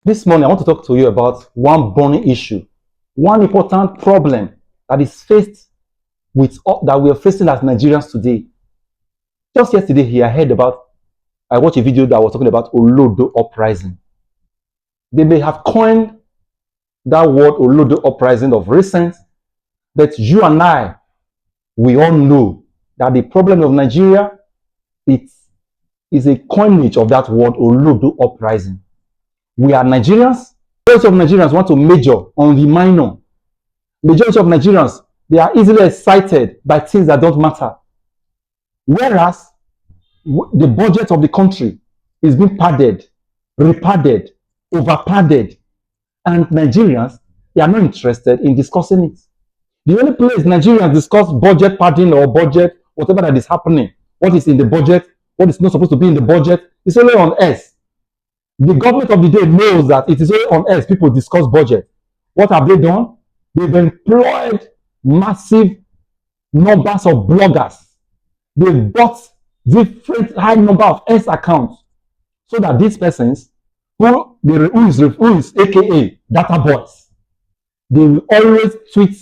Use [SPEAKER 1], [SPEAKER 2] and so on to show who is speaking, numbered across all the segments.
[SPEAKER 1] This morning, I want to talk to you about one burning issue, one important problem that is faced that we are facing as Nigerians today. Just yesterday here, I watched a video that was talking about Olodo Uprising. They may have coined that word Olodo Uprising of recent, but you and I, we all know that the problem of Nigeria is a coinage of that word Olodo Uprising. We are Nigerians. Majority of Nigerians want to major on the minor. Majority of Nigerians, they are easily excited by things that don't matter. Whereas the budget of the country is being padded, repadded, overpadded, and Nigerians, they are not interested in discussing it. The only place Nigerians discuss budget padding or budget, whatever that is happening, what is in the budget, what is not supposed to be in the budget, is only on X. The government of the day knows that it is only on X people discuss budget. What have they done? They've employed massive numbers of bloggers. They've bought different high number of X accounts so that these persons who is aka data boys, they will always tweet,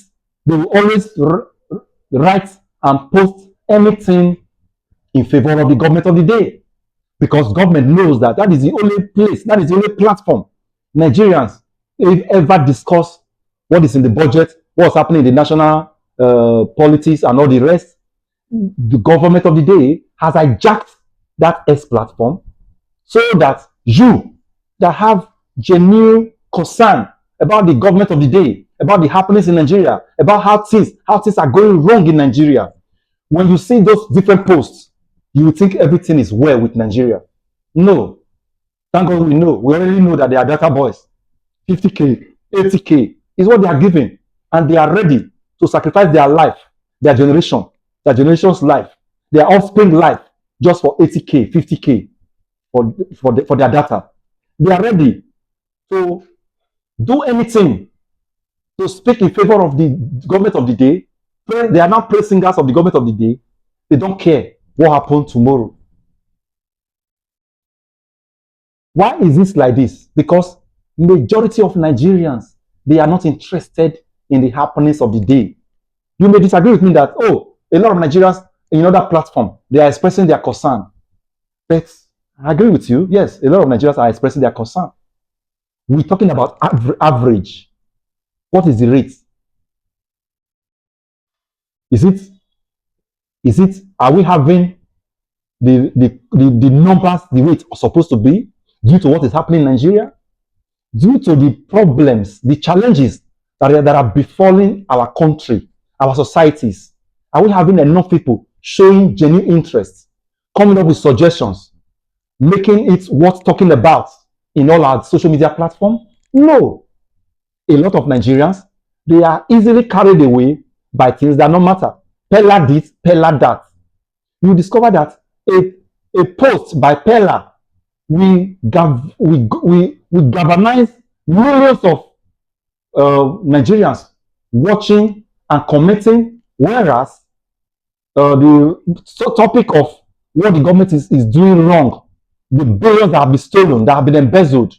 [SPEAKER 1] they will always write and post anything in favor of the government of the day, because government knows that that is the only place, that is the only platform Nigerians ever discuss what is in the budget, what's happening in the national politics and all the rest. The government of the day has hijacked that X platform so that you that have genuine concern about the government of the day, about the happenings in Nigeria, about how things are going wrong in Nigeria, when you see those different posts, you will think everything is well with Nigeria. No. Thank God we know. We already know that they are data boys. 50K, 80K is what they are giving. And they are ready to sacrifice their life, their generation's life, their offspring life, just for 80K, 50K for their data. They are ready to do anything to speak in favor of the government of the day. They are not praise singers of the government of the day. They don't care what happened tomorrow. Why is this like this? Because majority of Nigerians, they are not interested in the happenings of the day. You may disagree with me that, oh, a lot of Nigerians in other platform, they are expressing their concern. But I agree with you. Yes, a lot of Nigerians are expressing their concern. We're talking about average. What is the rate? Are we having the numbers the way it's supposed to be due to what is happening in Nigeria? Due to the problems, the challenges that are befalling our country, our societies? Are we having enough people showing genuine interest, coming up with suggestions, making it worth talking about in all our social media platforms? No. A lot of Nigerians, they are easily carried away by things that don't matter. Pella this, Pella that. You discover that a post by Pella we galvanize millions of Nigerians watching and commenting, whereas the topic of what the government is doing wrong, the billions that have been stolen, that have been embezzled,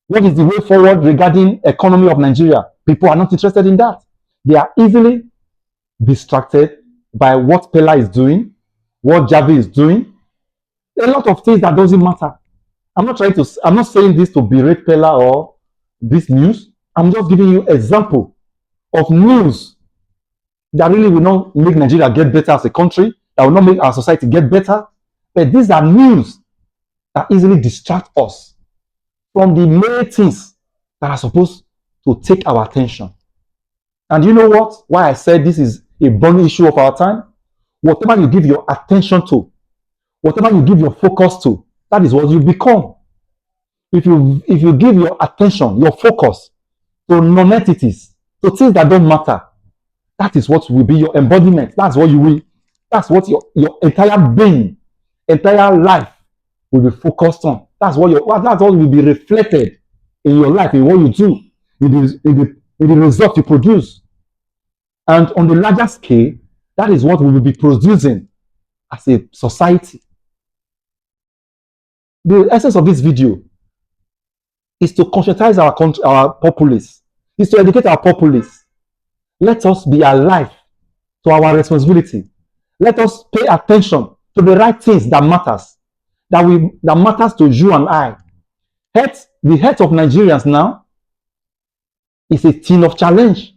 [SPEAKER 1] what is the way forward regarding economy of Nigeria? People are not interested in that. They are easily distracted by what Pella is doing, what Javi is doing, a lot of things that doesn't matter. I'm not saying this to berate Pella or this news. I'm just giving you example of news that really will not make Nigeria get better as a country, that will not make our society get better. But these are news that easily distract us from the main things that are supposed to take our attention. And you know what? Why I said this is a burning issue of our time? Whatever you give your attention to, whatever you give your focus to, that is what you become. If you give your attention, your focus to non-entities, to things that don't matter, that is what will be your embodiment. That's what you will. That's what your entire being, entire life will be focused on. That's what will be reflected in your life, in what you do, in the result you produce. And on the larger scale, that is what we will be producing as a society. The essence of this video is to conscientize our country, our populace, is to educate our populace. Let us be alive to our responsibility. Let us pay attention to the right things that matters, that matters to you and I. The health of Nigerians now is a thing of challenge.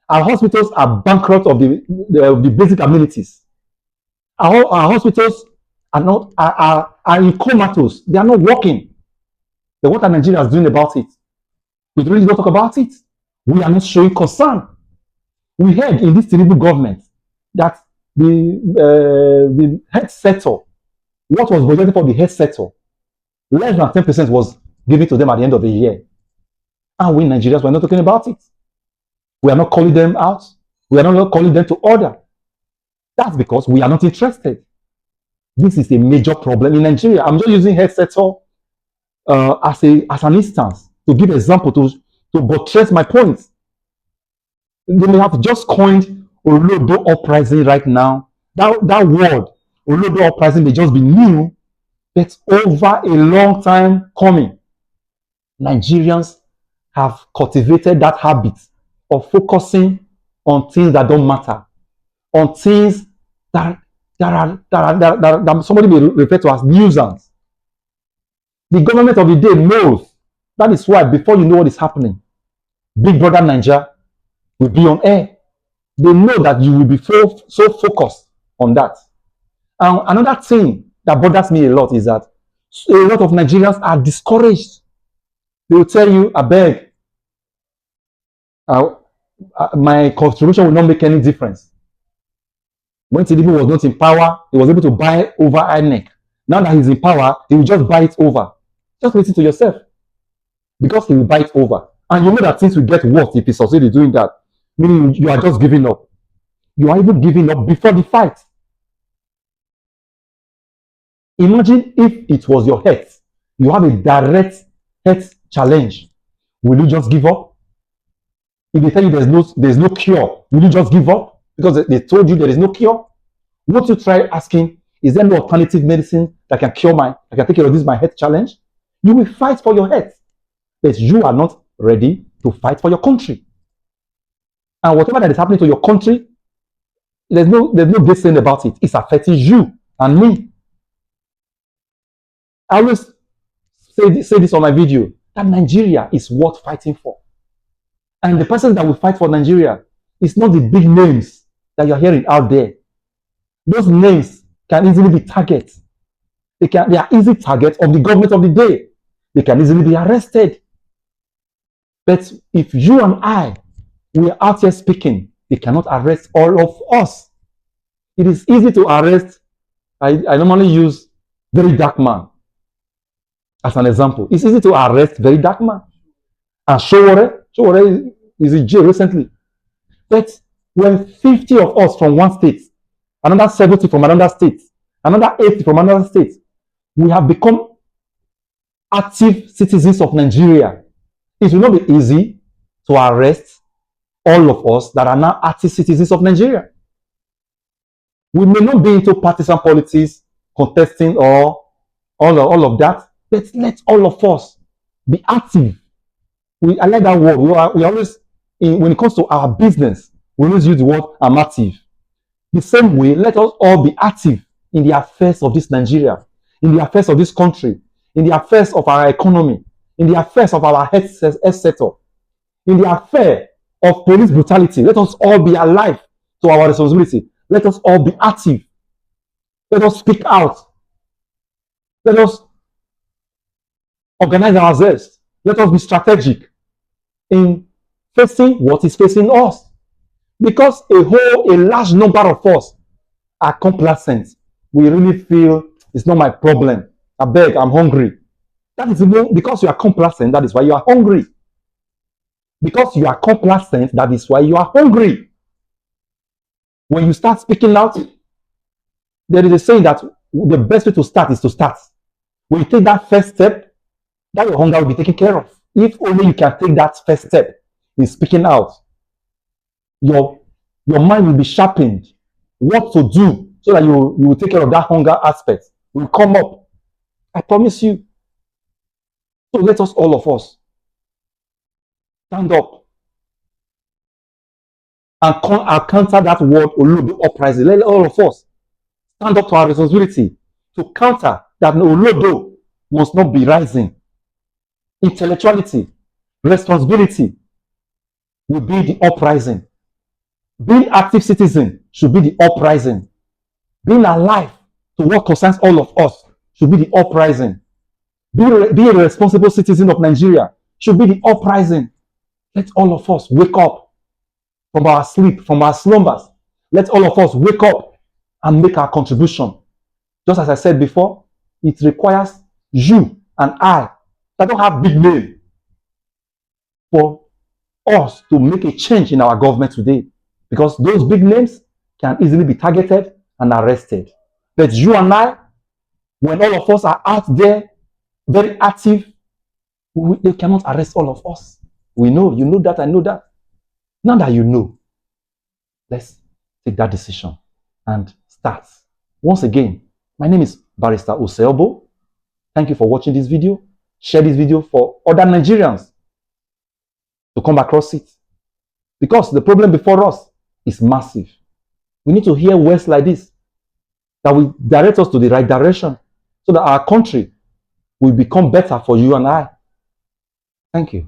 [SPEAKER 1] Our hospitals are bankrupt of the basic amenities. Our hospitals are in comatose. They are not working. But what are Nigerians doing about it? We really don't talk about it. We are not showing concern. We heard in this terrible government that the health sector, what was budgeted for the health sector, less than 10% was given to them at the end of the year. And we Nigerians were not talking about it. We are not calling them out. We are not calling them to order. That's because we are not interested. This is a major problem in Nigeria. I'm just using health sector as an instance to give example to buttress my point. They may have just coined Olodo Uprising right now. That word, Olodo Uprising, may just be new, but over a long time coming, Nigerians have cultivated that habit of focusing on things that don't matter, on things that somebody may refer to as nuisance. The government of the day knows. That is why before you know what is happening, Big Brother Nigeria will be on air. They know that you will be so focused on that. And another thing that bothers me a lot is that a lot of Nigerians are discouraged. They will tell you, I beg, my contribution will not make any difference. When Tinubu was not in power, he was able to buy over INEC. Now that he's in power, he will just buy it over. Just listen to yourself. Because he will buy it over. And you know that things will get worse if he succeeds in doing that. Meaning you are just giving up. You are even giving up before the fight. Imagine if it was your health. You have a direct health challenge. Will you just give up? If they tell you there's no cure, will you just give up? Because they told you there is no cure? Won't you try asking, is there no alternative medicine that can take care of this my health challenge? You will fight for your health. But you are not ready to fight for your country. And whatever that is happening to your country, there's no good saying about it. It's affecting you and me. I always say this on my video, that Nigeria is worth fighting for. And the person that will fight for Nigeria is not the big names that you're hearing out there. Those names can easily be targets. They are easy targets of the government of the day. They can easily be arrested. But if you and I, we are out here speaking, they cannot arrest all of us. It is easy to arrest. I normally use very dark man as an example. It's easy to arrest very dark man. And Showore is in jail recently. But when 50 of us from one state, another 70 from another state, another 80 from another state, we have become active citizens of Nigeria. It will not be easy to arrest all of us that are now active citizens of Nigeria. We may not be into partisan politics, contesting or all of that, but let all of us be active. I like that word. We always, when it comes to our business, we always use the word I'm active. The same way, let us all be active in the affairs of this Nigeria, in the affairs of this country, in the affairs of our economy, in the affairs of our health sector, in the affair of police brutality. Let us all be alive to our responsibility. Let us all be active. Let us speak out. Let us organize ourselves. Let us be strategic in facing what is facing us. Because a large number of us are complacent. We really feel it's not my problem. I beg, I'm hungry. That is because you are complacent, that is why you are hungry. Because you are complacent, that is why you are hungry. When you start speaking out, there is a saying that the best way to start is to start. When you take that first step, that your hunger will be taken care of. If only you can take that first step in speaking out, your mind will be sharpened. What to do so that you will take care of that hunger aspect will come up. I promise you. So let us, all of us, stand up and counter that word Olodo uprising. Let all of us stand up to our responsibility to counter that Olodo must not be rising. Intellectuality, responsibility will be the uprising. Being active citizen should be the uprising. Being alive to what concerns all of us should be the uprising. Being a responsible citizen of Nigeria should be the uprising. Let all of us wake up from our sleep, from our slumbers. Let all of us wake up and make our contribution. Just as I said before, it requires you and I that don't have big name for us to make a change in our government today, because those big names can easily be targeted and arrested. But you and I, when all of us are out there very active, they cannot arrest all of us. We know, you know that, I know that. Now that you know, let's take that decision and start. Once again, my name is Barrister Oseobo. Thank you for watching this video. Share this video for other Nigerians to come across it. Because the problem before us is massive. We need to hear words like this that will direct us to the right direction so that our country will become better for you and I. Thank you.